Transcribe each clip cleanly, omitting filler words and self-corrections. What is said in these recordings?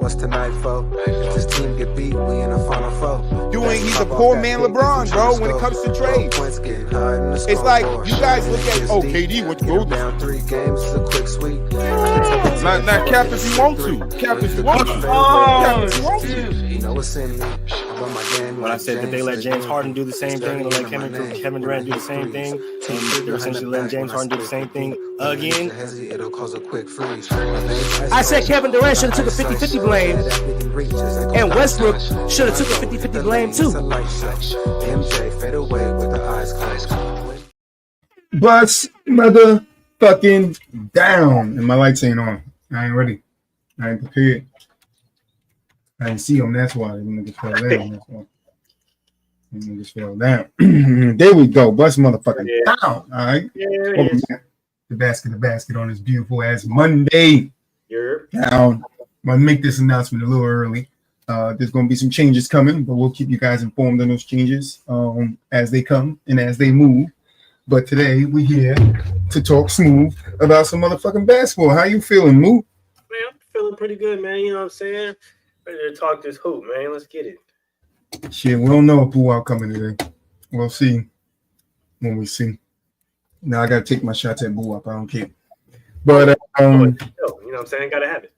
What's tonight, folks? If this team get beat, we in the final four. He's a poor man LeBron, bro, when it comes to trades. It's like, you guys look at, KD, what you go down 3 games, it's a quick sweep. Not cap if you want to. Cap if you want to. You know what's in me. When I said that they let James Harden do the same thing and let Kevin Durant do the same thing, and they're essentially letting James Harden do the same thing again. I said Kevin Durant should have took a 50-50 blame, and Westbrook should have took a 50-50 blame too. Bust motherfucking down. And my lights ain't on. I ain't ready. I ain't prepared. I didn't see them. That's why. The niggas fell down. That's why. The niggas fell down. There we go. Bust motherfucking down. All right. Welcome back to the basket on this beautiful ass Monday. Now, I'm going to make this announcement a little early. There's going to be some changes coming, but we'll keep you guys informed on those changes as they come and as they move. But today we're here to talk smooth about some motherfucking basketball. How you feeling, Moo? Man, I'm feeling pretty good, man. You know what I'm saying? Ready to talk this hoop, man. Let's get it. Shit, we don't know if Boo coming today. We'll see when we see. Now I got to take my shots at Boo up. I don't care. But, you know what I'm saying? Got to have it.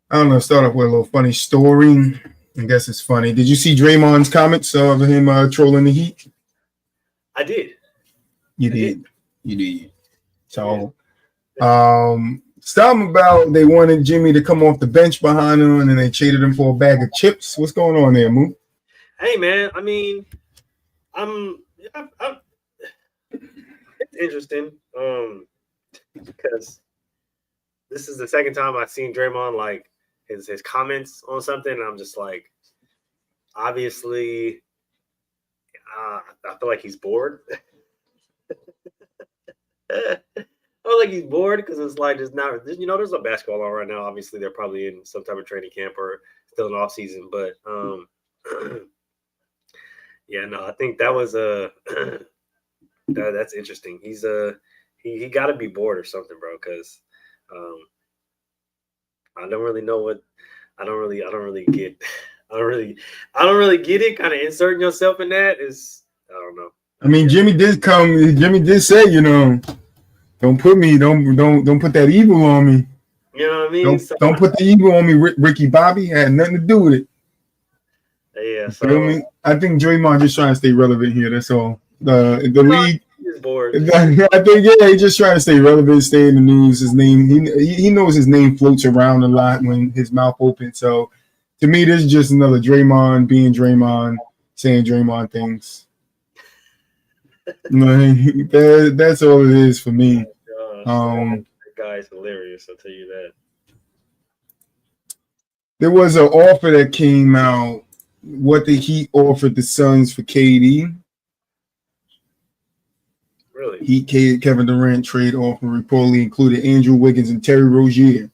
I don't know. Start off with a little funny story. I guess it's funny. Did you see Draymond's comments of him trolling the Heat? I did. You did. So, something about they wanted Jimmy to come off the bench behind him, and they traded him for a bag of chips. What's going on there, Moo? Hey, man. I mean, it's interesting because this is the second time I've seen Draymond like his comments on something, and I'm just like, obviously, I feel like he's bored. I feel like he's bored because it's like there's no basketball on right now. Obviously, they're probably in some type of training camp or still in off season. But yeah, no, I think that was that's interesting. He's he got to be bored or something, bro. Because I don't really know what I don't really get it. Kind of inserting yourself in that is I don't know. I mean, Jimmy did say, don't put that evil on me. You know what I mean? Don't put the evil on me, Ricky Bobby. Had nothing to do with it. Yeah, so you know what I mean? I think Draymond just trying to stay relevant here. That's all. The league is bored. I think he's just trying to stay relevant, stay in the news. His name, he knows his name floats around a lot when his mouth opens. So to me, this is just another Draymond being Draymond, saying Draymond things. That's all it is for me. That guy's hilarious, I'll tell you that. There was an offer that came out, what the Heat offered the Suns for KD. Really? Heat Kevin Durant trade offer reportedly included Andrew Wiggins and Terry Rozier.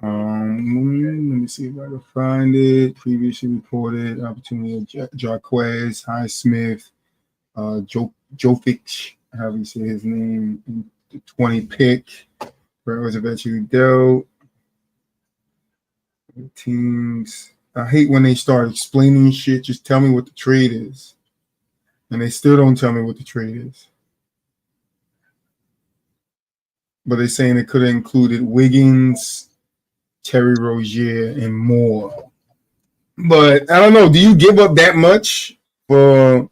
Let me see if I can find it. Previously reported opportunity of Jarquez, Highsmith, Jokic, however you say his name, the 20 pick, where it was eventually dealt. Teams, I hate when they start explaining shit. Just tell me what the trade is. And they still don't tell me what the trade is. But they're saying it could have included Wiggins, Terry Rozier, and more. But I don't know. Do you give up that much for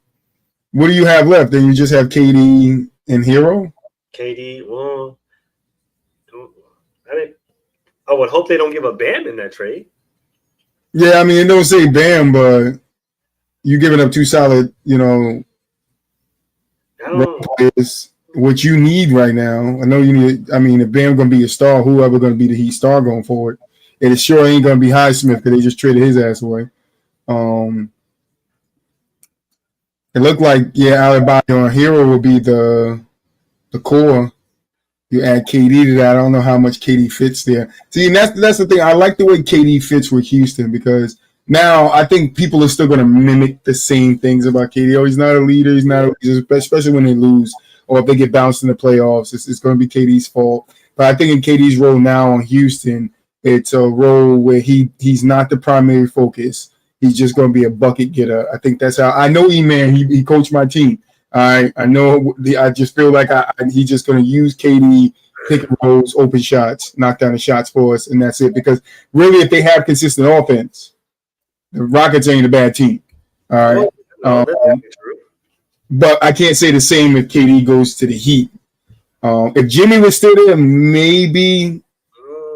what do you have left? Then you just have KD and Hero? KD, well, I would hope they don't give a Bam in that trade. Yeah, I mean, it don't say Bam, but you giving up two solid, players, what you need right now. I know you need. I mean, if Bam gonna be a star, whoever gonna be the Heat star going forward, it sure ain't gonna be Highsmith because they just traded his ass away. It looked like Adebayo and Hero will be the core. You add KD to that. I don't know how much KD fits there. See, and that's the thing. I like the way KD fits with Houston because Now, I think people are still going to mimic the same things about KD. Oh, he's not a leader. He's not a leader, especially when they lose or if they get bounced in the playoffs. It's going to be KD's fault. But I think in KD's role now on Houston, it's a role where he's not the primary focus. He's just going to be a bucket getter. I think that's how I know E-Man. He coached my team. I know. I just feel like he's just going to use KD, pick and rolls, open shots, knock down the shots for us, and that's it. Because really, if they have consistent offense, the Rockets ain't a bad team. All right. But I can't say the same if KD goes to the Heat. If Jimmy was still there, maybe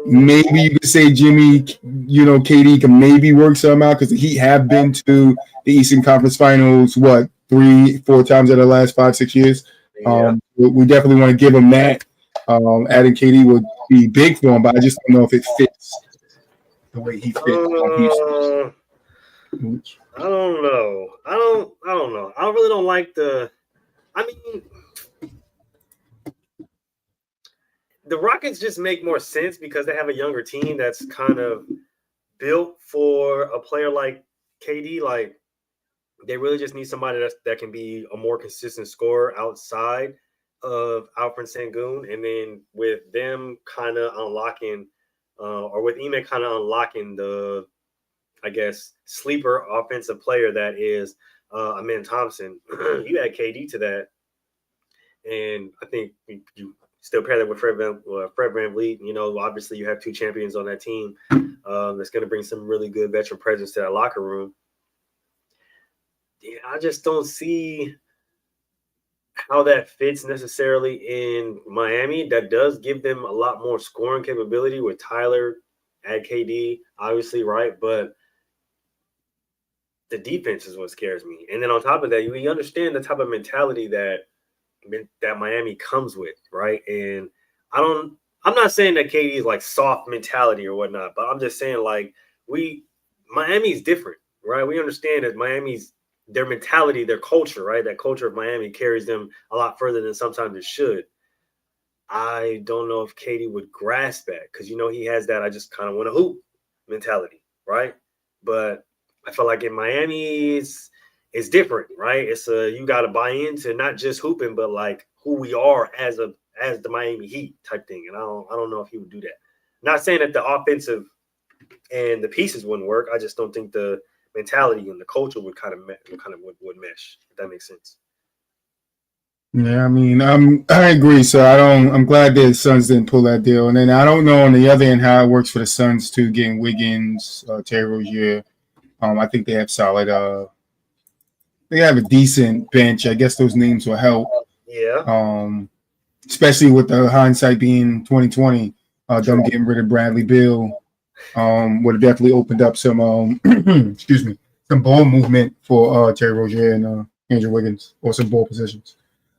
you could say Jimmy, KD can maybe work something out because the Heat have been to the Eastern Conference Finals, 3-4 times in the last 5-6 years. Yeah. We definitely want to give him that. Adding KD would be big for him, but I just don't know if it fits the way he fits. I don't know. I don't know. I really don't like the Rockets just make more sense because they have a younger team that's kind of built for a player like KD. Like, they really just need somebody that can be a more consistent scorer outside of Alfred Sengun. And then with them kind of unlocking, or with Ime kind of unlocking the, I guess, sleeper offensive player that is Amen Thompson. You add KD to that, and I think you still pair that with Fred VanVleet. Obviously you have two champions on that team. That's going to bring some really good veteran presence to that locker room. Yeah, I just don't see how that fits necessarily in Miami. That does give them a lot more scoring capability with Tyler, add KD, obviously, right? But the defense is what scares me. And then on top of that, you understand the type of mentality that Miami comes with, right? And I'm not saying that KD is like soft mentality or whatnot, but I'm just saying like Miami's different, right? We understand that their mentality, their culture, right? That culture of Miami carries them a lot further than sometimes it should. I don't know if KD would grasp that because, he has that I just kind of want to hoop mentality, right? But I feel like in Miami, it's different, right? It's you got to buy into not just hooping, but like who we are as the Miami Heat type thing. And I don't know if he would do that. Not saying that the offensive and the pieces wouldn't work. I just don't think the mentality and the culture would would mesh. If that makes sense. Yeah, I mean, I agree. So I'm glad the Suns didn't pull that deal. And then I don't know on the other end how it works for the Suns too, getting Wiggins, Terry Rozier. I think they have solid. They have a decent bench. I guess those names will help. Yeah. Especially with the hindsight being 2020, them getting rid of Bradley Beal would have definitely opened up some some ball movement for Terry Rozier and Andrew Wiggins, or some ball positions.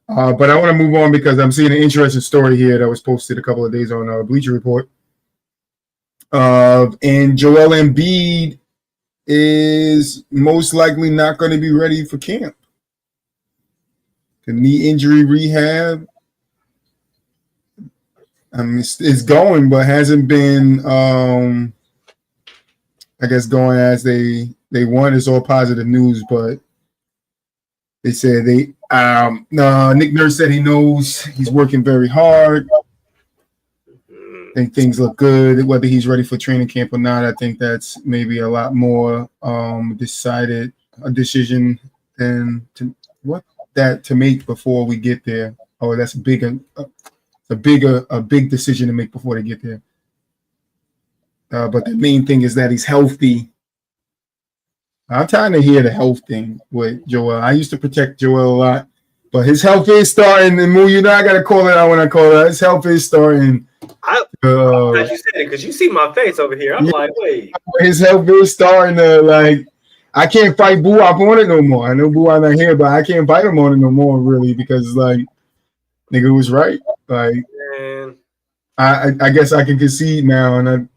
But I want to move on because I'm seeing an interesting story here that was posted a couple of days on Bleacher Report. And Joel Embiid is most likely not going to be ready for camp. The knee injury rehab, it's going, but hasn't been, I guess, going as they want. It's all positive news, but they said Nick Nurse said he knows he's working very hard. I think things look good. Whether he's ready for training camp or not, I think that's maybe a lot more decided a decision than to make before we get there. Oh, that's a big decision to make before they get there. But the main thing is that he's healthy. I'm trying to hear the health thing with Joel. I used to protect Joel a lot, but his health is starting. And I got to call it out when I call it out. His health is starting. I'm glad you said it because you see my face over here. I'm like, wait. His health is starting to, like, I can't fight Buop on it no more. I know Buop not here, but I can't fight him on it no more, really, because, like, nigga was right. Like, man. I guess I can concede now, and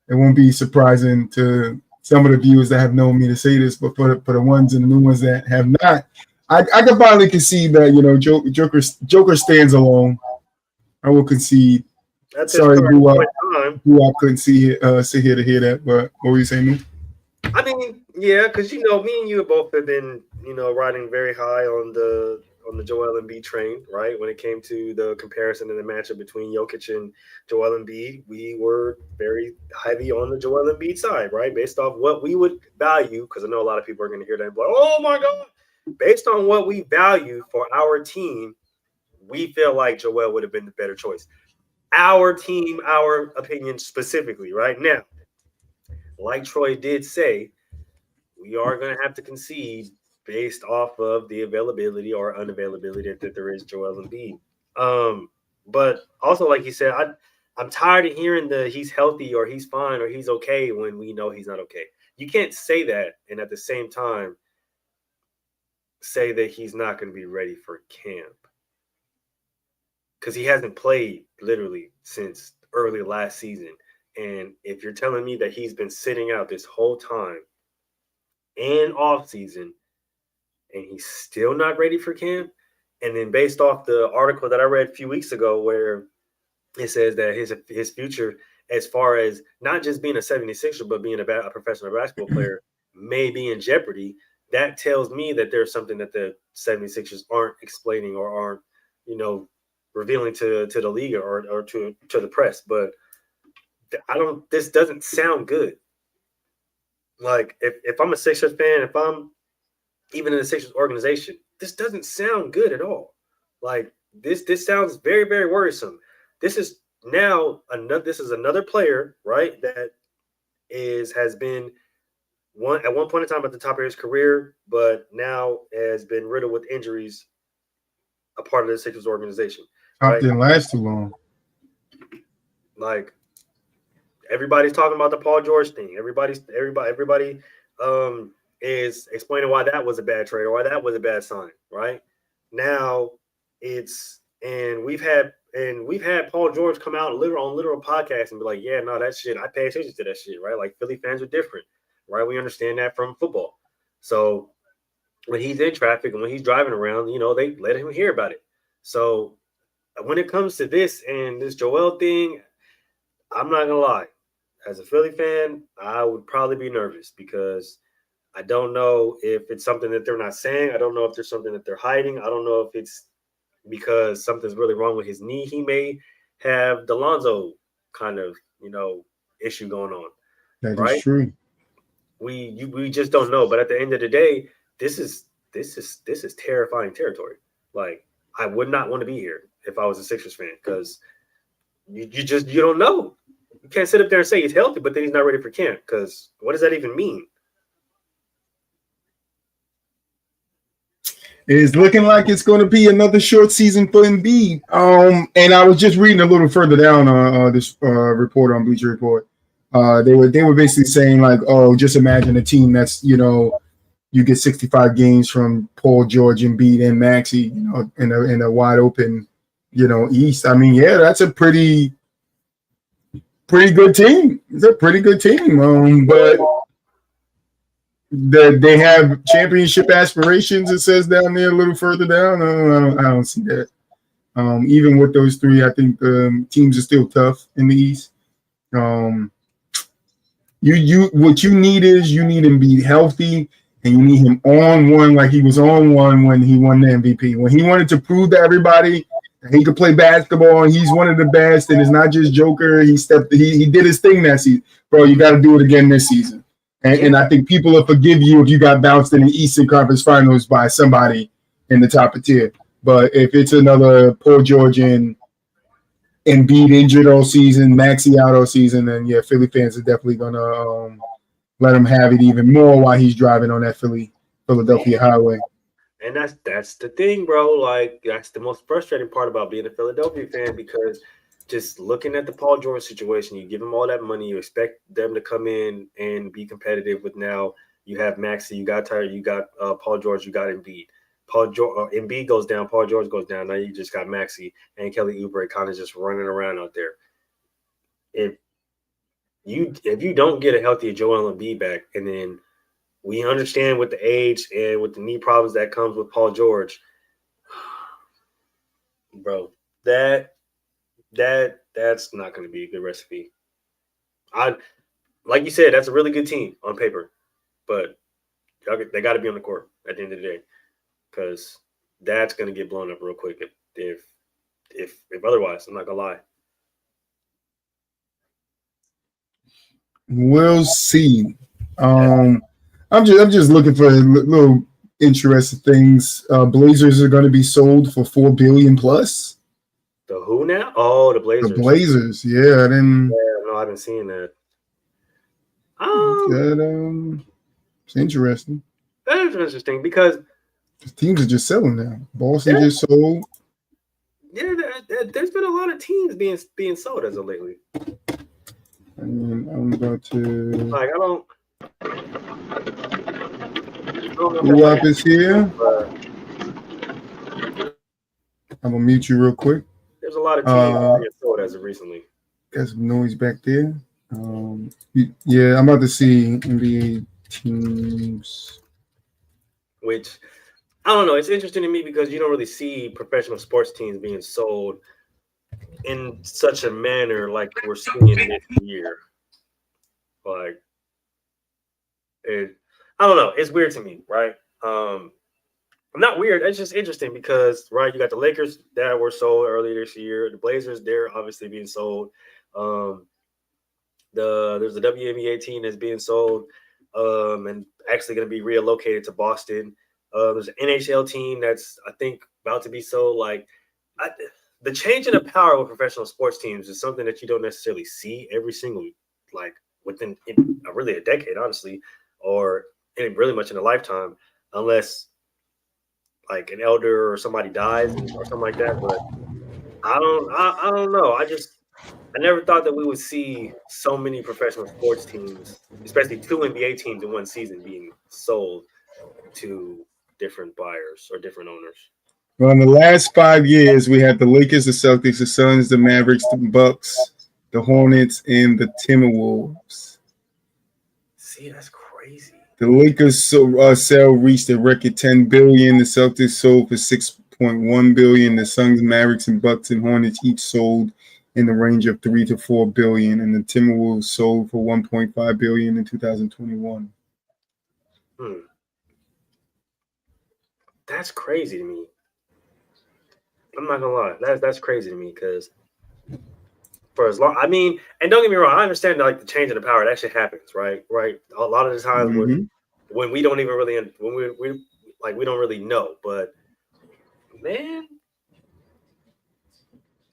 it won't be surprising to some of the viewers that have known me to say this, but for the ones and the new ones that have not, I can finally concede that, Joker stands alone. I will concede. That's sorry, Buop couldn't sit here to hear that, but what were you saying, Lou? I mean, yeah, because me and you both have been, riding very high on the Joel Embiid train, right? When it came to the comparison and the matchup between Jokic and Joel Embiid, we were very heavy on the Joel Embiid side, right? Based off what we would value, because I know a lot of people are going to hear that and be like, "Oh my god!" Based on what we value for our team, we feel like Joel would have been the better choice. Our team, our opinion specifically, right now. Like Troy did say, we are going to have to concede based off of the availability or unavailability that there is Joel Embiid. But also, like you said, I'm tired of hearing the he's healthy or he's fine or he's okay when we know he's not okay. You can't say that and at the same time say that he's not going to be ready for camp because he hasn't played literally since early last season. And if you're telling me that he's been sitting out this whole time and off season and he's still not ready for camp, and then based off the article that I read a few weeks ago where it says that his future as far as not just being a 76er but being a professional basketball player may be in jeopardy, that tells me that there's something that the 76ers aren't explaining or aren't revealing to the league or to the press. But this doesn't sound good. Like if I'm a Sixers fan, if I'm even in the Sixers organization, this doesn't sound good at all. Like this sounds very, very worrisome. This is another player, right? That has been at one point in time at the top of his career, but now has been riddled with injuries, a part of the Sixers organization. Top didn't last too long. Like everybody's talking about the Paul George thing. Everybody is explaining why that was a bad trade or why that was a bad sign. Right now, we've had Paul George come out on literal podcasts and be like, yeah, no, that shit, I pay attention to that shit, right? Like Philly fans are different, right? We understand that from football. So when he's in traffic and when he's driving around, they let him hear about it. So when it comes to this and this Joel thing, I'm not gonna lie. As a Philly fan, I would probably be nervous because I don't know if it's something that they're not saying. I don't know if there's something that they're hiding. I don't know if it's because something's really wrong with his knee. He may have the Lonzo kind of, issue going on. That is true. We just don't know. But at the end of the day, this is terrifying territory. Like I would not want to be here if I was a Sixers fan because you don't know. You can't sit up there and say he's healthy, but then he's not ready for camp because what does that even mean? It's looking like it's going to be another short season for Embiid. And I was just reading a little further down this report on Bleacher Report. They were basically saying like, oh, just imagine a team that's you get 65 games from Paul George, Embiid, and Maxey, in a wide open, East. I mean, yeah, that's a pretty good team. It's a pretty good team. But they have championship aspirations. It says down there a little further down. I don't see that. Even with those three, I think the teams are still tough in the East. What you need him be healthy, and you need him on one like he was on one when he won the MVP. When he wanted to prove to everybody that he could play basketball and he's one of the best, and it's not just Joker. He did his thing that season, bro. You got to do it again this season. And I think people will forgive you if you got bounced in the Eastern Conference Finals by somebody in the top of tier. But if it's another Paul George and Embiid injured all season, Maxey out all season, then yeah, Philly fans are definitely gonna let him have it even more while he's driving on that Philadelphia highway. And that's the thing, bro. Like that's the most frustrating part about being a Philadelphia fan because just looking at the Paul George situation, you give him all that money, you expect them to come in and be competitive with now you have Maxey, you got Tyler, you got Paul George, you got Embiid. Embiid goes down, Paul George goes down. Now you just got Maxey and Kelly Oubre kind of just running around out there. If you don't get a healthy Joel Embiid back, and then we understand with the age and with the knee problems that comes with Paul George, bro, that's not going to be a good recipe. Like you said, that's a really good team on paper. but they got to be on the court at the end of the day, because that's going to get blown up real quick if otherwise. I'm not gonna lie. We'll see. I'm just looking for little interesting things. Blazers are going to be sold for $4 billion plus. The who now? Oh, the Blazers. The Blazers, yeah. No, I haven't seen that. It's interesting. That is interesting because the teams are just selling now. Boston just sold. Yeah, there's been a lot of teams being sold as of lately. And I'm about to. Like I don't know who up is here? I'm gonna mute you real quick. There's a lot of teams being sold as of recently. Got some noise back there. Yeah, I'm about to see NBA teams. Which I don't know. It's interesting to me because you don't really see professional sports teams being sold in such a manner like we're seeing this year. Like, I don't know. It's weird to me, right? Not weird. It's just interesting because, right, you got the Lakers that were sold earlier this year. The Blazers, they're obviously being sold. There's a WNBA team that's being sold and actually going to be relocated to Boston. There's an NHL team that's, I think, about to be sold. Like, the change in the power of professional sports teams is something that you don't necessarily see every single, like, within really a decade, honestly, or really much in a lifetime, unless like an elder or somebody dies or something like that. But I don't know. I never thought that we would see so many professional sports teams, especially 2 NBA teams in one season, being sold to different buyers or different owners. Well, in the last 5 years, we had the Lakers, the Celtics, the Suns, the Mavericks, the Bucks, the Hornets, and the Timberwolves. See, that's crazy. The Lakers sale reached a record $10 billion. The Celtics sold for $6.1 billion. The Suns, Mavericks, and Bucks and Hornets each sold in the range of $3 to $4 billion, and the Timberwolves sold for $1.5 billion in 2021. That's crazy to me. I'm not gonna lie. That's crazy to me because for as long, I mean, and don't get me wrong, I understand like the change in the power. It actually happens, right? Right. A lot of the times when we don't even really we don't really know. But man,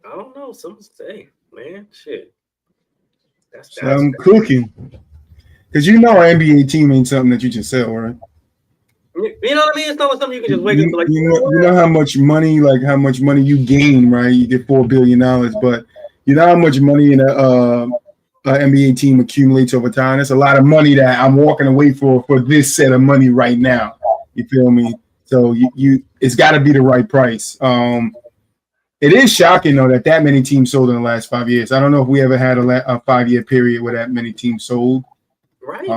I don't know. Some say, man, shit. That's I'm cooking because an NBA team ain't something that you just sell, right? You know what I mean? It's not something you can just wake up like. You know how much money you gain, right? You get $4 billion, but you know how much money an NBA team accumulates over time. That's a lot of money that I'm walking away for this set of money right now. You feel me? So it's got to be the right price. It is shocking though that many teams sold in the last 5 years. I don't know if we ever had a 5-year period where that many teams sold. Right.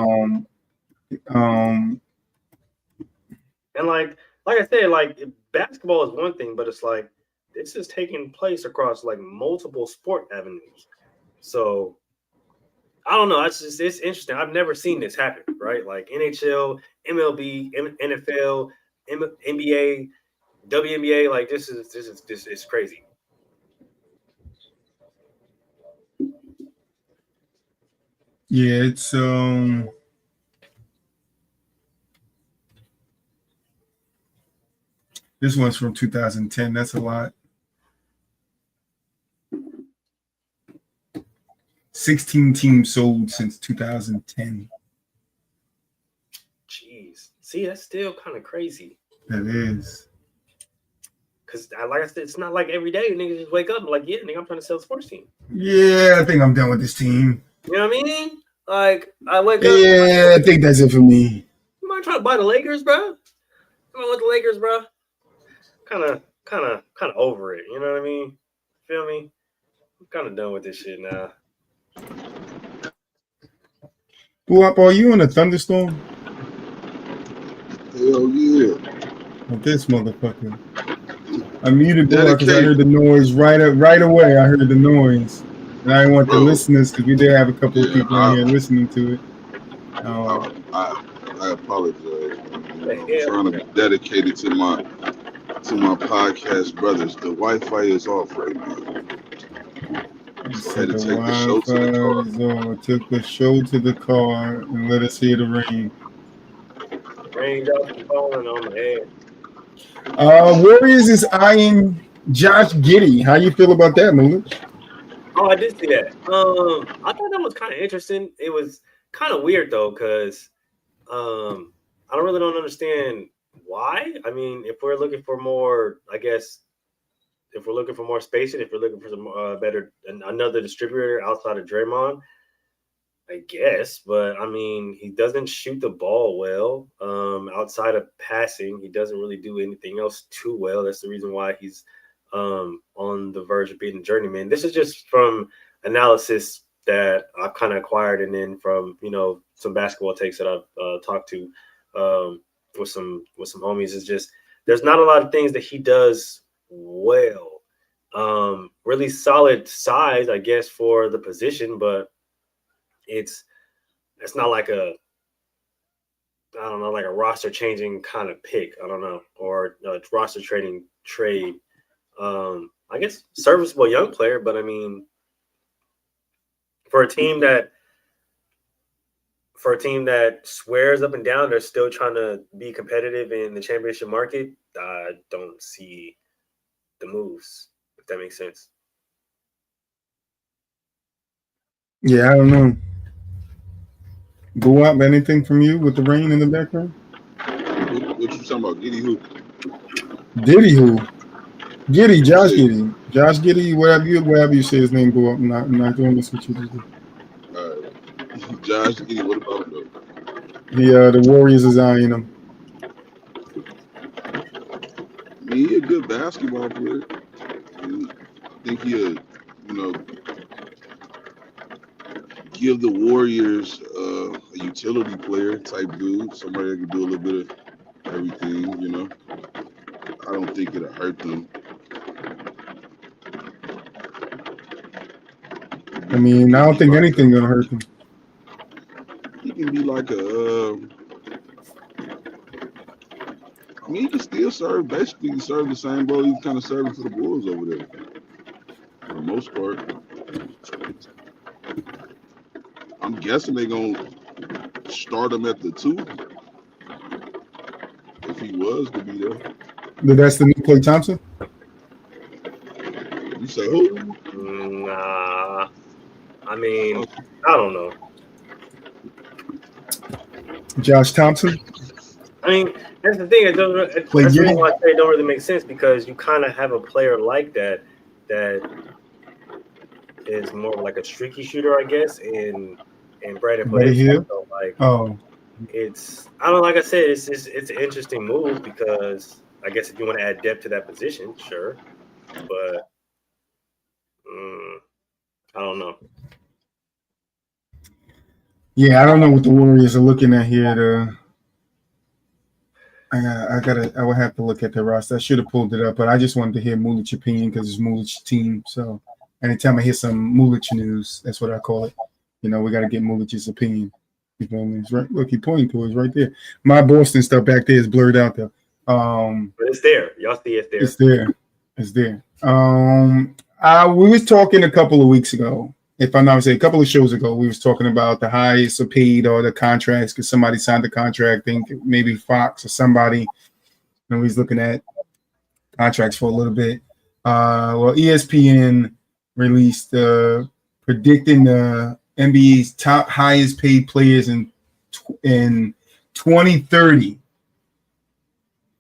And like I said, like basketball is one thing, but it's like this is taking place across like multiple sport avenues. So I don't know. It's interesting. I've never seen this happen, right? Like NHL, MLB, NFL, NBA, WNBA. Like this is crazy. Yeah, it's this one's from 2010. That's a lot. 16 teams sold since 2010. Jeez. See, that's still kind of crazy. That is. Because, like I said, it's not like every day niggas just wake up and like, yeah, nigga, I'm trying to sell a sports team. Yeah, I think I'm done with this team. You know what I mean? Like, I wake up. Yeah, I think that's it for me. You might try to buy the Lakers, bro? Come on with the Lakers, bro. Kind of over it. You know what I mean? Feel me? I'm kind of done with this shit now. Buap, are you in a thunderstorm? Hell yeah. With this motherfucker. I muted Buap because I heard the noise right away. I heard the noise. And I didn't want the listeners because we did have a couple of people in here listening to it. I I apologize. I'm Yeah. trying to be dedicated to my podcast brothers. The Wi-Fi is off right now. So I had to The take the show to the car. Wi-Fi is on. Took the show to the car and let us hear the rain. Raindrops are falling on my head. Warriors is eyeing Josh Giddey. How you feel about that, Moolah? Oh, I did see that. I thought that was kind of interesting. It was kind of weird though, because I don't understand why. I mean, if we're looking for more, I guess, if we're looking for more spacing, if we're looking for some another distributor outside of Draymond, I guess. But I mean, he doesn't shoot the ball well. Outside of passing, he doesn't really do anything else too well. That's the reason why he's on the verge of being a journeyman. This is just from analysis that I've kind of acquired, and then from some basketball takes that I've talked to with some homies. It's just there's not a lot of things that he does well. Really solid size, I guess, for the position, but it's not like a roster changing kind of pick. I don't know, or a roster trading trade. I guess serviceable young player, but I mean, for a team that swears up and down they're still trying to be competitive in the championship market, I don't see the moves, if that makes sense. Yeah, I don't know. Go up, anything from you with the rain in the background? What you talking about? Giddey who? Giddey who? Giddey, Josh Giddey. Josh Giddey, whatever you say his name, go up. I'm not doing this with you today. Josh Giddey, what about him though? The Warriors is eyeing him. I mean, he a good basketball player. I think he'll, give the Warriors a utility player type dude, somebody that can do a little bit of everything, I don't think it'll hurt them. I mean, I don't think anything's gonna hurt them. He can be like he can still serve, basically serve the same role he's kind of serving for the Bulls over there, for the most part. I'm guessing they're going to start him at the 2, if he was to be there. But that's the new Klay Thompson? You say who? Nah. I mean, I don't know. Josh Thompson? I mean, that's the thing. That's the reason why I say it don't really make sense, because you kind of have a player like that is more like a streaky shooter, I guess, and Brandon Hill. So, it's like I said, it's an interesting move, because I guess if you want to add depth to that position, sure, but I don't know. Yeah, I don't know what the Warriors are looking at here. I would have to look at the roster. I should have pulled it up, but I just wanted to hear Mulich's opinion because it's Mulich's team. So anytime I hear some Mulich news, that's what I call it. We got to get Mulich's opinion. You know what I mean? It's right. Look, he pointing to it. It's right there. My Boston stuff back there is blurred out there. But it's there. Y'all see it's there. It's there. It's there. We was talking a couple of weeks ago, if I'm not mistaken, a couple of shows ago, we was talking about the highest paid or the contracts because somebody signed the contract. I think maybe Fox or somebody. And we was looking at contracts for a little bit. ESPN released predicting the NBA's top highest paid players in 2030.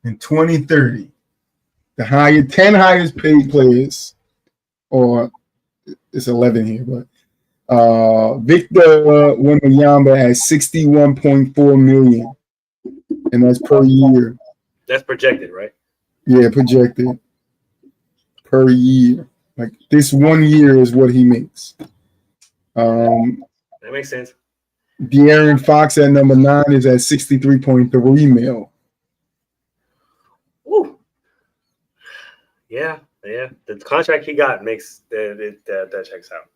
In 2030, the 10 highest paid players, or it's 11 here, but Victor Wembanyama has $61.4 million, and that's per year. That's projected, right? Yeah, projected per year. Like this 1 year is what he makes. That makes sense. De'Aaron Fox at number 9 is at $63.3 million. Ooh. Yeah. The contract he got makes that checks out.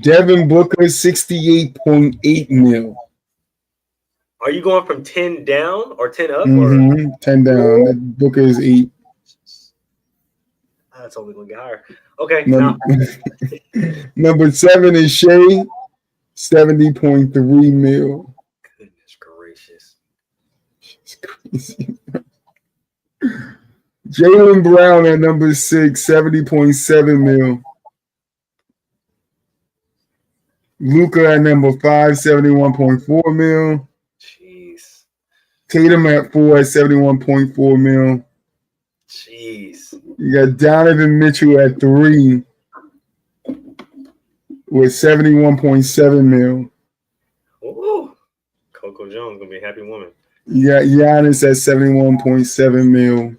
Devin Booker $68.8 million. Are you going from 10 down or 10 up? Or 10 down. The Booker is 8. that's only going to get higher. Okay. Number 7 is Shea, 70.3 mil. Goodness gracious. It's crazy. Jaylen Brown at number 6, 70.7 mil. Luka at number 5, 71.4 mil. Jeez. Tatum at 4 at 71.4 mil. Jeez. You got Donovan Mitchell at 3 with 71.7 mil. Ooh. Coco Jones going to be a happy woman. You got Giannis at 71.7 mil.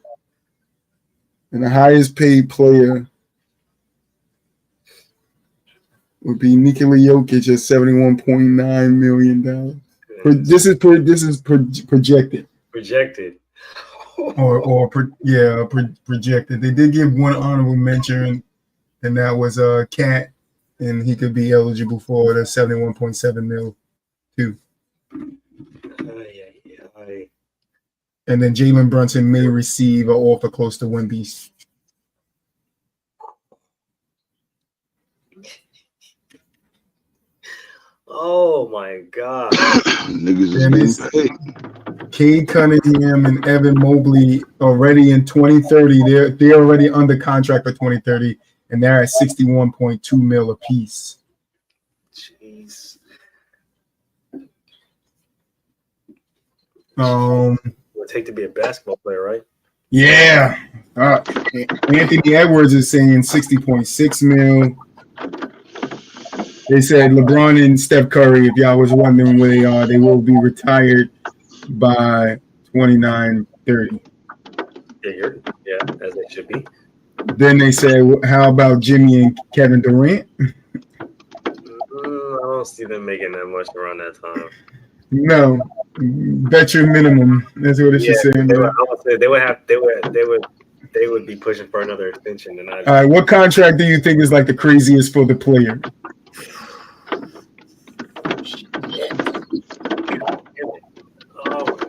And the highest paid player would be Nikola Jokic at $71.9 million. This is projected. Projected. Projected. They did give one honorable mention, and that was Cat, and he could be eligible for the 71.7 mil too. And then Jalen Brunson may receive an offer close to Wemby's. Oh my God. Niggas is getting paid. Cade Cunningham and Evan Mobley already in 2030. They're already under contract for 2030, and they're at 61.2 mil apiece. Jeez. Would take to be a basketball player, right? Yeah. Anthony Edwards is saying 60.6 mil. They said LeBron and Steph Curry, if y'all was wondering where they are, they will be retired by 29-30. Yeah, as they should be. Then they said, how about Jimmy and Kevin Durant? I don't see them making that much around that time. No. Bet your minimum. That's what she's saying. They would be pushing for another extension tonight. All right, what contract do you think is like the craziest for the player?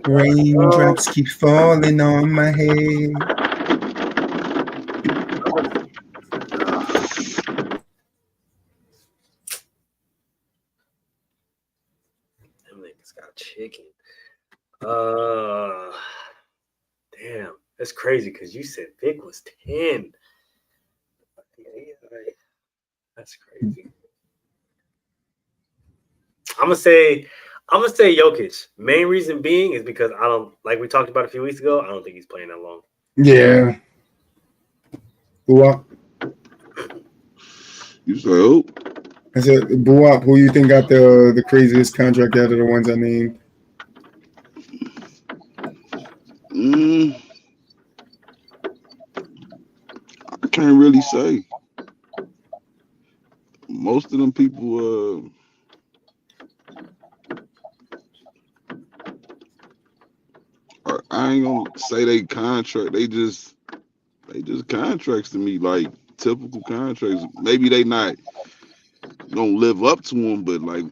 Raindrops keep falling on my head. Them niggas got chicken. Damn, that's crazy because you said Vic was 10. That's crazy. I'm gonna say Jokic. Main reason being is because I don't, like we talked about a few weeks ago, I don't think he's playing that long. Yeah. Buap. You say who? I said Buap. Who you think got the craziest contract out of the ones I named? I can't really say. Most of them people I ain't gonna say they contract. They just contracts to me, like typical contracts. Maybe they not gonna live up to them, but like.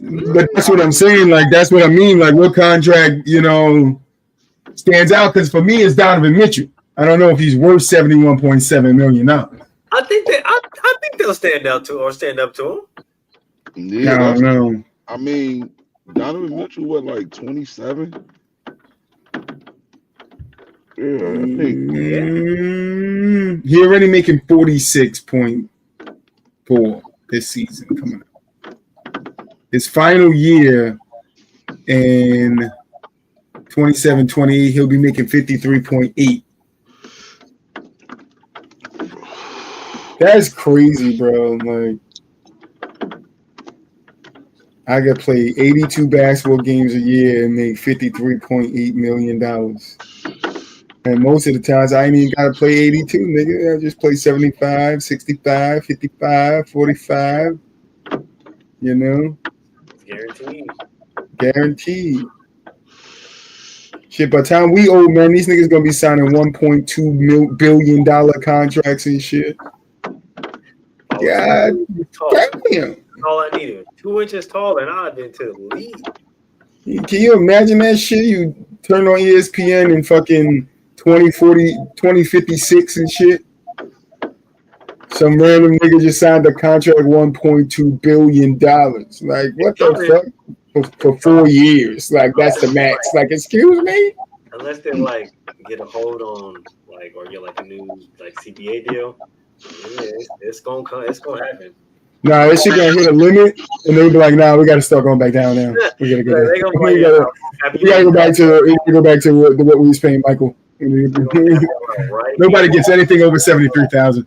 But that's what I'm saying. Like that's what I mean. Like what contract, stands out? Because for me, it's Donovan Mitchell. I don't know if he's worth $71.7 million now. I think they'll stand up to him. Yeah, I don't know. I mean, Donovan Mitchell, what, like 27? Yeah, I think. He already making 46.4 this season coming up. His final year in 27-28, he'll be making 53.8. That's crazy, bro. Like, I could play 82 basketball games a year and make $53.8 million. And most of the times, I ain't even got to play 82, nigga. I just play 75, 65, 55, 45. Guaranteed. Shit, by the time we old, man, these niggas going to be signing $1.2 billion contracts and shit. God damn. All I needed. 2 inches taller and I'd been to the league. Can you imagine that shit? You turn on ESPN in fucking 2056 and shit. Some random nigga just signed a contract $1.2 billion. Like, what the fuck? For 4 years. Like, that's the max. Like, excuse me? Unless they like get a hold on like or get like a new like CBA deal, yeah, it's gonna come. It's gonna happen. Nah, this shit gonna hit a limit, and they'll be like, "Nah, we gotta start going back down now. We gotta go. We gotta go back to what we was paying Michael. Nobody gets anything over 73,000.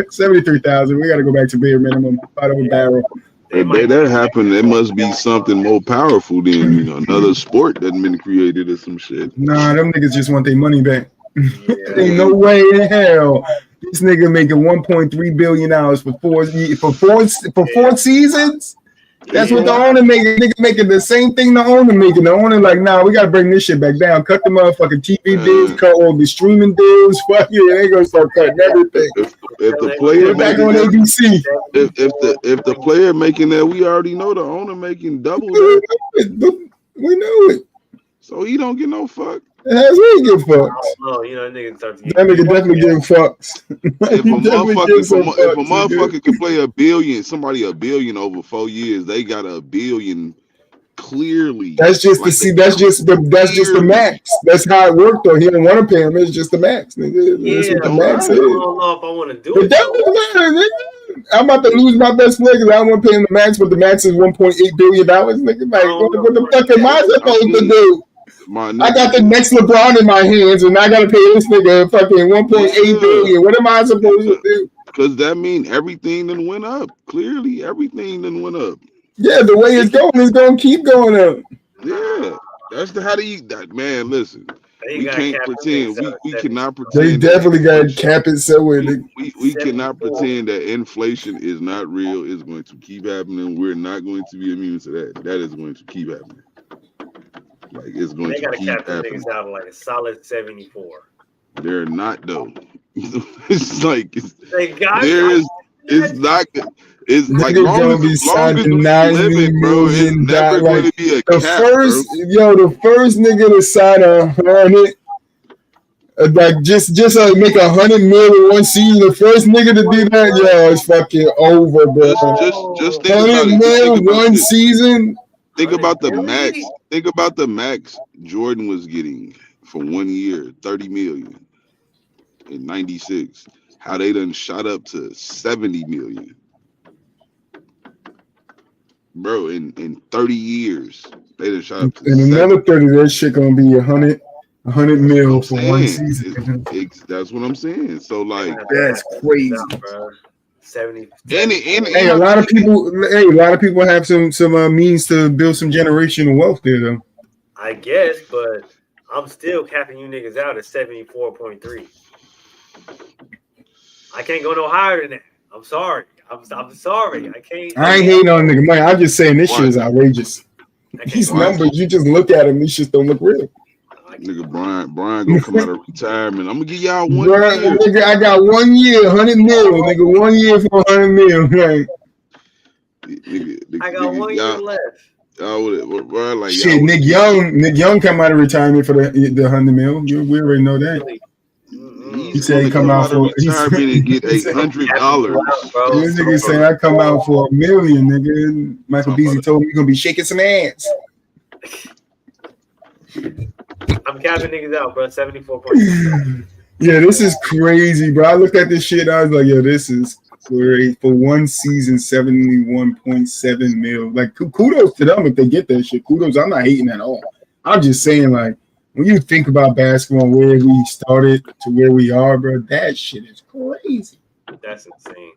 73,000. We gotta go back to bare minimum, bottom of barrel. If that happened, it must be something more powerful than another sport that's been created or some shit. Nah, them niggas just want their money back. Ain't no way in hell this nigga making $1.3 billion for four seasons. That's what the owner making. Nigga making the same thing the owner making. The owner like, nah, we gotta bring this shit back down. Cut the motherfucking TV deals, cut all the streaming deals. Fuck yeah, they gonna start cutting everything. If the player back on ABC, if the player making that, we already know the owner making double that. We know it. So he don't get no fuck. That's he get fucked. No, that nigga definitely getting fucked. If a motherfucker can play $1 billion, somebody $1 billion over 4 years, they got $1 billion clearly. That's just like that's just the max. That's how it worked though. He don't want to pay him. It's just the max, nigga. That's what the max is. I don't know if I want to do it. That doesn't matter, nigga. I'm about to lose my best player because I don't want to pay him the max, but the max is $1.8 billion. Nigga, like, what the fuck am I supposed to do? I got the next LeBron in my hands, and I got to pay this nigga fucking $1.8 billion. What am I supposed to do? Because that means everything done went up. Clearly, everything done went up. Yeah, the way it's going to keep going up. Yeah, that's how do you that man? Listen, we can't pretend. We cannot pretend. They definitely got to cap it somewhere. We cannot pretend that inflation is not real. It's going to keep happening. We're not going to be immune to that. That is going to keep happening. Like it's going to keep happening. Niggas out like a solid 74. They're not though. It's like it's not. It's like long as we live, bro. It's never going to be a cap, the first nigga to sign $100, like just make $100 million in one season. The first nigga to do that, it's fucking over, bro. Just think $100 million one season. Think about the max. Think about the max Jordan was getting for 1 year, $30 million in '96. How they done shot up to $70 million, bro. In 30 years, they done shot up to. In another 30, that shit gonna be $100 million for one season. That's what I'm saying. So like, that's crazy. 70. A lot of people have some means to build some generational wealth there, though. I guess, but I'm still capping you niggas out at 74.3. I can't go no higher than that. I'm sorry. I'm sorry. I can't. I ain't hating on nigga money. I'm just saying this shit is outrageous. These numbers, you just look at them, these shit don't look real. Nigga, Brian gonna come out of retirement. I'm gonna give y'all 1 year. Nigga, I got 1 year, $100 million. Nigga, 1 year for $100 million. Right? I got 1 year left. Like, shit, Nick Young come out of retirement for the $100 million. We already know that. He said he come out for retirement and get $100. This nigga say I come out for $1 million, nigga. Michael Beasley told me he's gonna be shaking some ass. I'm capping niggas out, bro. 74.6. Yeah, this is crazy, bro. I looked at this shit. I was like, yo, this is great. For one season, 71.7 mil. Like, kudos to them if they get that shit. Kudos. I'm not hating at all. I'm just saying, like, when you think about basketball, where we started to where we are, bro, that shit is crazy. That's insane.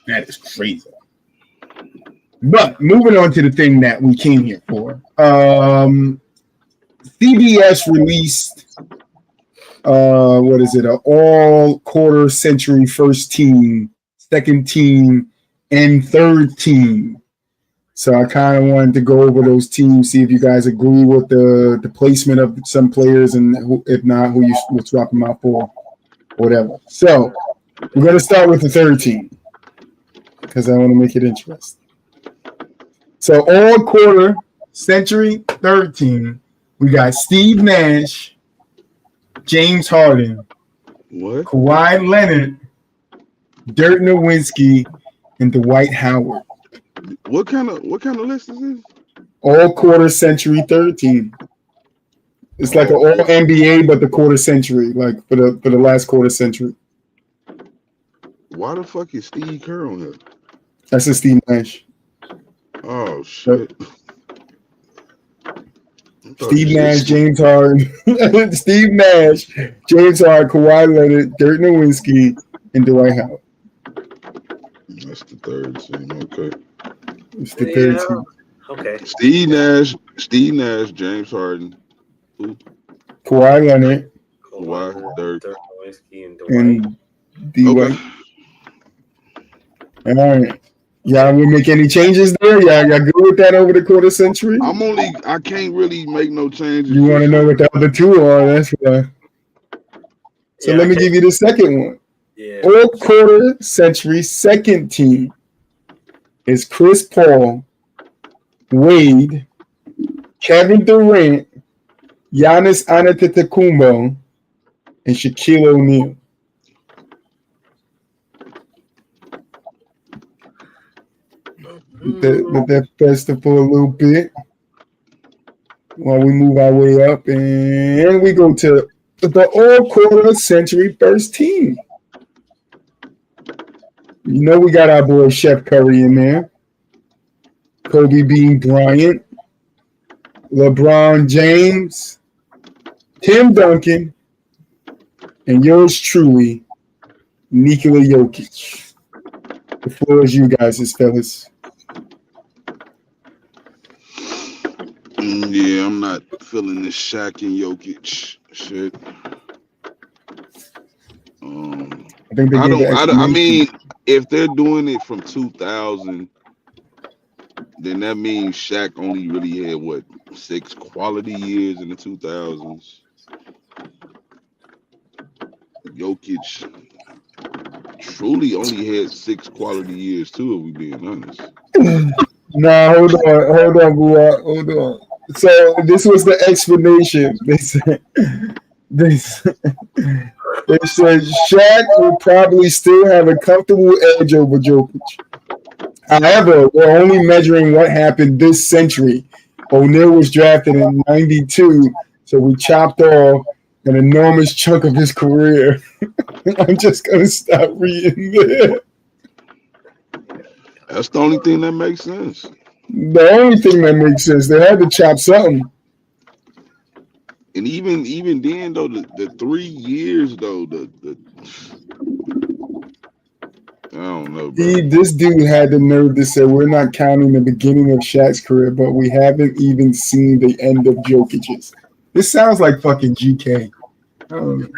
That is crazy. But moving on to the thing that we came here for. CBS released what is it? An all quarter century first team, second team, and third team. So I kind of wanted to go over those teams, see if you guys agree with the placement of some players, and if not, who you would swap them out for, whatever. So we're gonna start with the third team because I want to make it interesting. So all quarter century, third team, we got Steve Nash, James Harden, What? Kawhi Leonard, Dirk Nowitzki, and Dwight Howard. What kind of list is this? All quarter century, third team. It's like an all NBA, but the quarter century, like for the last quarter century. Why the fuck is Steve Kerr on here? That's a Steve Nash. Oh shit. Steve Nash, James Harden, Steve Nash, James Harden, Kawhi Leonard, Dirk Nowitzki, and Dwight Howard. That's the third team. Okay. It's the third team. Okay. Steve Nash, James Harden, Kawhi Leonard, Kawhi, Dirk, Nowitzki, and and Dwight. Okay. All right. Y'all will make any changes there? Y'all good with that over the quarter century? I can't really make no changes. You want to know what the other two are? That's why. So let me give you the second one. Yeah. All quarter century second team is Chris Paul, Wade, Kevin Durant, Giannis Antetokounmpo, and Shaquille O'Neal. Let that fester for a little bit while we move our way up, and we go to the all quarter century first team. You know we got our boy Chef Curry in there, Kobe Bean Bryant, LeBron James, Tim Duncan, and yours truly, Nikola Jokic. The floor is you guys, fellas. Yeah, I'm not feeling this Shaq and Jokic shit. I mean, if they're doing it from 2000, then that means Shaq only really had 6 quality years in the 2000s. Jokic truly only had 6 quality years too, if we're being honest. Nah, hold on, Buwa, hold on. So this was the explanation. They said Shaq will probably still have a comfortable edge over Jokic. However, we're only measuring what happened this century. O'Neal was drafted in '92, so we chopped off an enormous chunk of his career. I'm just gonna stop reading there. That's the only thing that makes sense. The only thing that makes sense, they had to chop something. And even then though, the 3 years though, I don't know, bro. This dude had the nerve to say we're not counting the beginning of Shaq's career, but we haven't even seen the end of Jokic's. This sounds like fucking GK. I don't know.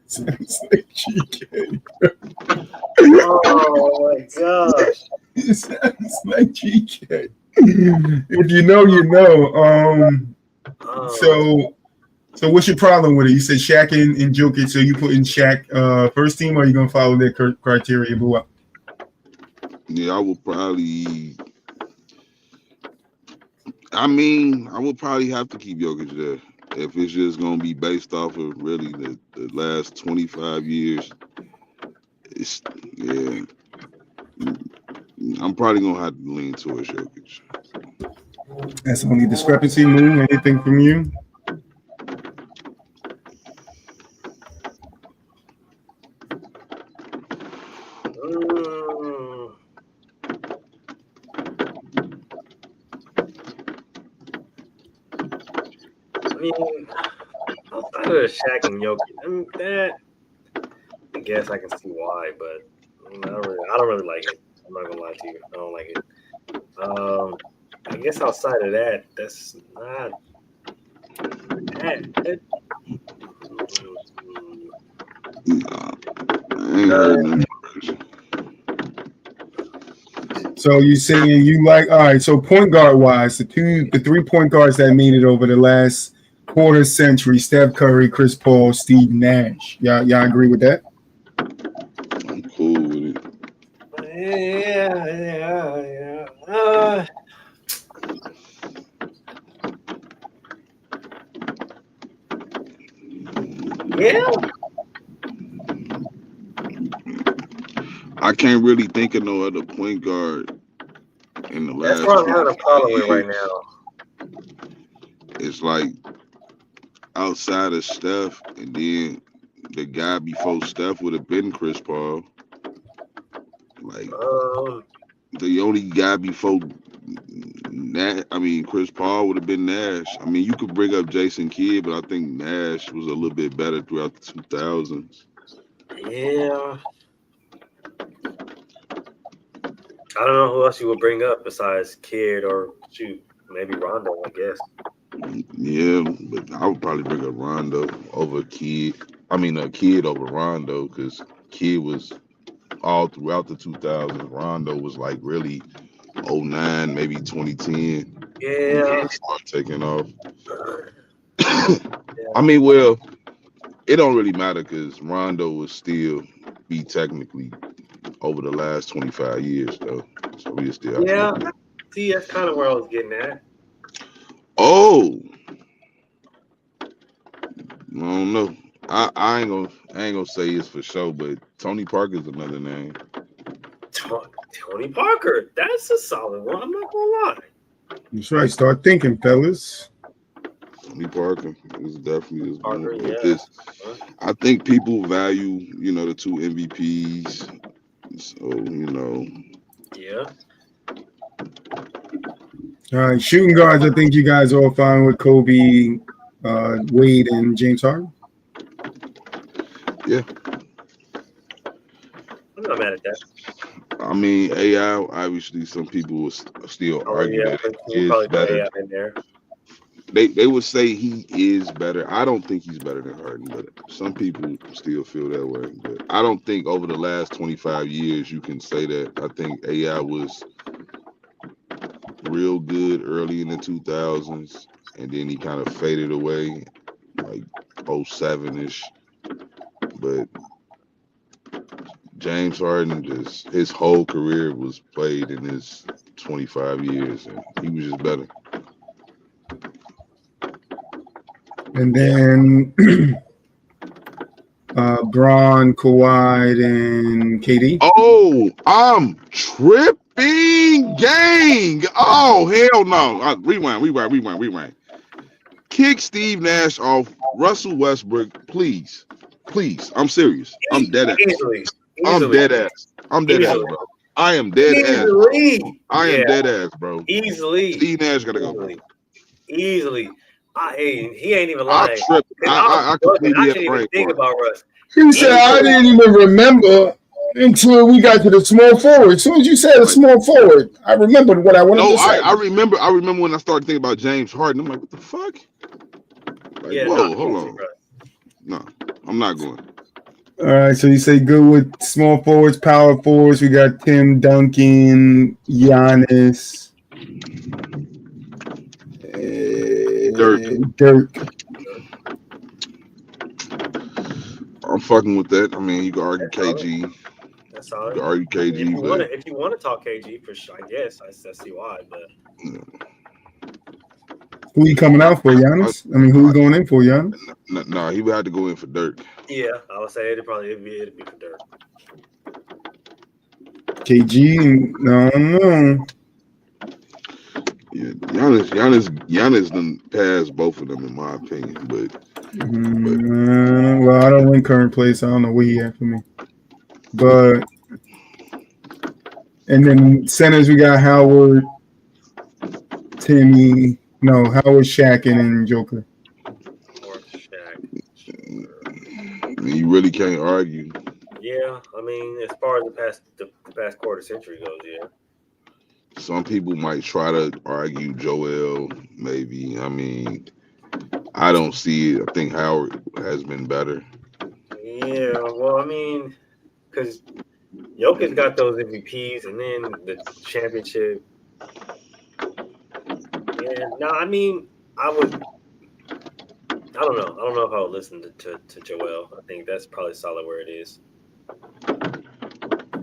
Sounds like GK. Oh my gosh. It sounds like GK. If you know, you know. So what's your problem with it? You said Shaq and Jokic, so you put in Shaq first team, or are you gonna follow their criteria? Yeah, I would probably. I mean, I would probably have to keep Jokic there if it's just gonna be based off of really the last 25 years. I'm probably gonna have to lean towards Jokic. That's the only discrepancy. Moon, anything from you? I mean, outside of Shaq and Jokic, I mean, that I guess I can see why, but I don't really like it. I'm not gonna lie to you, I don't like it. I guess outside of that, that's not that. I ain't heard nothing. So you saying you like, all right, so point guard wise, the 3 point guards that made it over the last quarter century, Steph Curry, Chris Paul, Steve Nash. Y'all agree with that? I'm cool with it. Yeah. Yeah. I can't really think of no other point guard in the last. That's what I'm having a problem with right now. It's like outside of Steph, and then the guy before Steph would have been Chris Paul. Like the only guy before Chris Paul would have been Nash. I mean, you could bring up Jason Kidd, but I think Nash was a little bit better throughout the 2000s. Yeah. I don't know who else you would bring up besides Kidd or maybe Rondo, I guess. Yeah, but I would probably bring up Rondo over Kidd. Kidd over Rondo, because Kidd was all throughout the 2000s. Rondo was like really 09, maybe 2010. Yeah. Start taking off. I mean, well, it don't really matter because Rondo would still be technically over the last 25 years, though. So we still. Yeah. See, that's kind of where I was getting at. Oh, I don't know. I ain't gonna say it's for sure, but Tony Parker's another name. Tony Parker, that's a solid one. I'm not gonna lie. That's right. Start thinking, fellas. Tony Parker is definitely Parker, yeah. This. I think people value, the two MVPs. So, Yeah. All right, shooting guards. I think you guys are all fine with Kobe, Wade, and James Harden. Yeah. I'm not mad at that. I mean, AI, obviously, some people will still argue that he is better. AI in there. They would say he is better. I don't think he's better than Harden, but some people still feel that way. But I don't think over the last 25 years you can say that. I think AI was real good early in the 2000s, and then he kind of faded away, like 07-ish. But James Harden, just his whole career was played in his 25 years, and he was just better. And then Bron, Kawhi, and KD. Oh, I'm tripping, gang. Oh, hell no. Rewind. Kick Steve Nash off Russell Westbrook, please. I'm serious. I'm dead ass. Easily. I'm dead ass. Bro. I am dead ass. I am dead ass, bro. Easily. Steve Nash gotta go. Easily. He ain't even lying. I completely didn't even think about Russ. He said, I didn't even remember until we got to the small forward. As soon as you said a small forward, I remembered what I wanted to say. I remember when I started thinking about James Harden. I'm like, what the fuck? Like, whoa, hold on. No, I'm not going. All right, so you say good with small forwards, power forwards. We got Tim Duncan, Giannis, Dirk. I'm fucking with that. I mean, you can argue KG. That's solid. You can argue KG. If you want to talk KG, for sure, I guess I see why. But who you coming out for, Giannis? Who you going in for, Giannis? No, he would have to go in for Dirk. Yeah, I would say it'd be for Dirk. KG, no. Yeah, Giannis done passed both of them in my opinion, but well, I don't win current place. I don't know where he at for me. But and then centers we got Howard, Timmy, Howard, Shaq, and Joker. You really can't argue. Yeah, as far as the past quarter century goes, yeah. Some people might try to argue Joel, maybe. I don't see it. I think Howard has been better. Yeah, well, because Jokic got those MVPs and then the championship. Yeah, no, I don't know. I don't know if I would listen to Joel. I think that's probably solid where it is.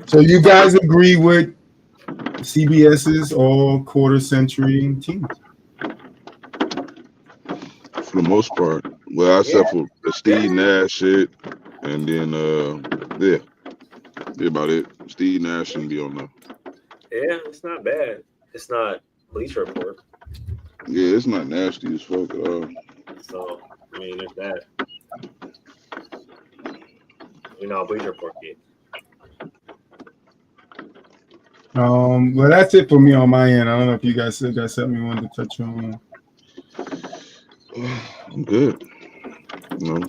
So you guys agree with CBS's all quarter century teams? For the most part, Well, except for the Steve Nash shit, and then yeah, about it. Steve Nash shouldn't be on there. Yeah, it's not bad. It's not Bleacher Report. Yeah, it's not nasty as fuck at all. So I mean, there's that. You know, Bleacher Report kid. Well, that's it for me on my end. I don't know if you guys got something you wanted to touch on. I'm good. You know,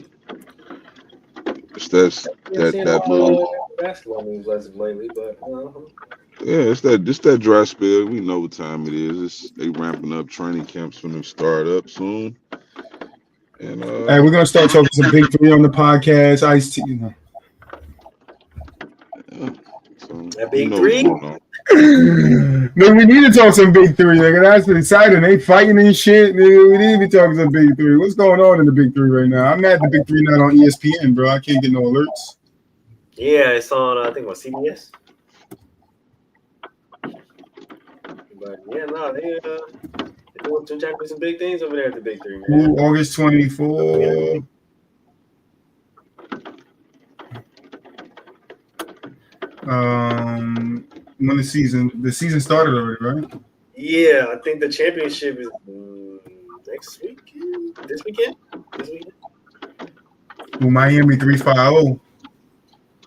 it's that little basketball news as of lately, but yeah, it's that dry spell. We know what time it is. They ramping up training camps when they start up soon. And hey, we're gonna start talking some Big Three on the podcast. Ice-T. Yeah. So, that Big Three. Man, we need to talk some Big Three, nigga. That's exciting. They fighting and shit, nigga. We need to be talking some Big Three. What's going on in the Big Three right now? I'm mad the Big Three not on ESPN, bro. I can't get no alerts. Yeah, it's on. I think on CBS. But yeah, no, they doing some big things over there at the Big Three, man. Ooh, August 24. When the season started already, right? Yeah, I think the championship is next weekend. This weekend. Well, Miami 3-5-0.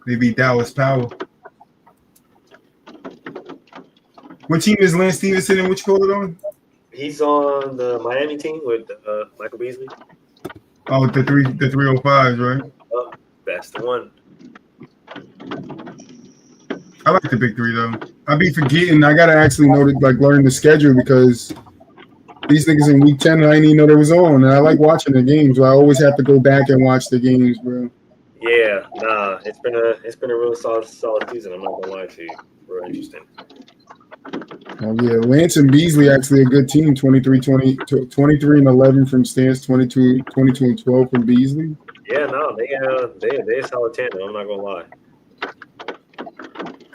They beat Dallas Power. What team is Lance Stevenson and which color on? He's on the Miami team with Michael Beasley. Oh, the 305s, right? Oh, that's the one. I like the Big Three though. I be forgetting. I gotta actually know learn the schedule because these niggas in week 10 I didn't even know they was on. And I like watching the games, so I always have to go back and watch the games, bro. Yeah, nah, it's been a real solid season. I'm not gonna lie to you. Real interesting. Oh yeah, Lance and Beasley actually a good team. 23-11 from Stance, 22-12 from Beasley. Yeah, no, they a solid tandem. I'm not gonna lie.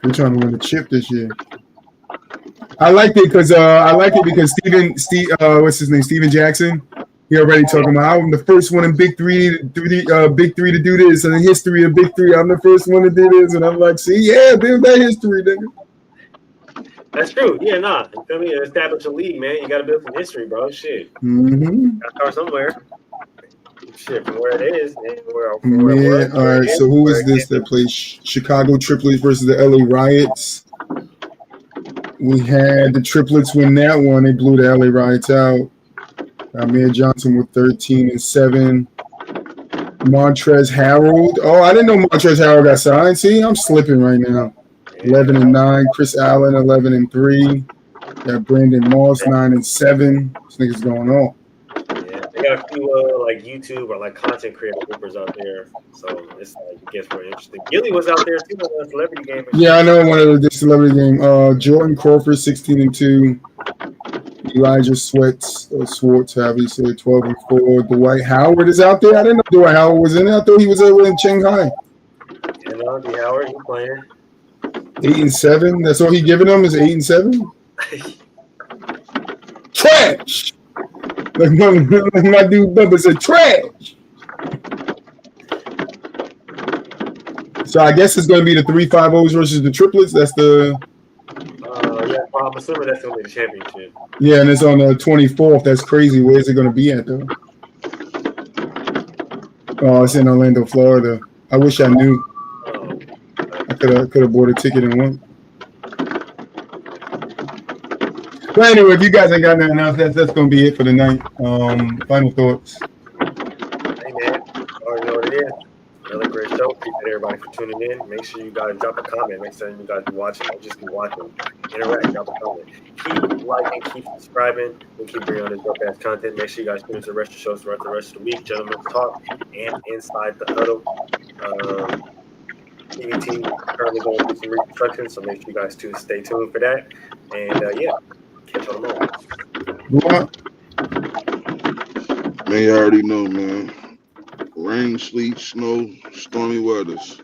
We're trying to win the chip this year. I like it because Steven Jackson. He already talking about I'm the first one in Big Three to do this, and the history of Big Three. I'm the first one to do this, and I'm like, see, yeah, build that history, nigga. That's true. Yeah, nah. You feel me? Establish a league, man. You got to build some history, bro. Shit. Mm-hmm. Got to start somewhere. Shit, from where it is, man. Where all right, so who is this that plays Chicago Triplets versus the LA Riots? We had the Triplets win that one. They blew the LA Riots out. Amir Johnson with 13-7. Montrezl Harrell. Oh, I didn't know Montrezl Harrell got signed. See, I'm slipping right now. 11-9. Chris Allen 11-3. Got Brandon Moss 9-7. This nigga's going on. They got a few like YouTube or like content creator hoopers out there, so it's like it gets more interesting. Gilly was out there too on the celebrity game. Yeah, I know one of the celebrity game. Jordan Crawford 16-2. Elijah Swartz, however you say, 12-4. Dwight Howard is out there. I didn't know Dwight Howard was in there. I thought he was over in Shanghai. You know, D. Howard, he playing. 8-7. That's all he giving them is 8-7. Trash. Like my dude Bubba said, trash. So I guess it's going to be the 3-5-0s versus the triplets. That's the. Yeah, well, I'm assuming that's going to be the championship. Yeah, and it's on the 24th. That's crazy. Where is it going to be at though? Oh, it's in Orlando, Florida. I wish I knew. I could have bought a ticket and won. But anyway, if you guys ain't got nothing else, that's going to be it for the night. Final thoughts. Hey, man. Already know what it is. Another great show. Appreciate everybody for tuning in. Make sure you guys drop a comment. Make sure you guys be watching. Don't just be watching. Interact. Drop a comment. Keep liking. Keep subscribing. We'll keep bringing on this dope-ass content. Make sure you guys tune into the rest of the shows throughout the rest of the week. Gentlemen's Talk and Inside the Huddle. TVT currently going through some reconstruction, so make sure you guys stay tuned for that. And, yeah. Catch on tomorrow. What? Man, you already know, man. Rain, sleet, snow, stormy weathers.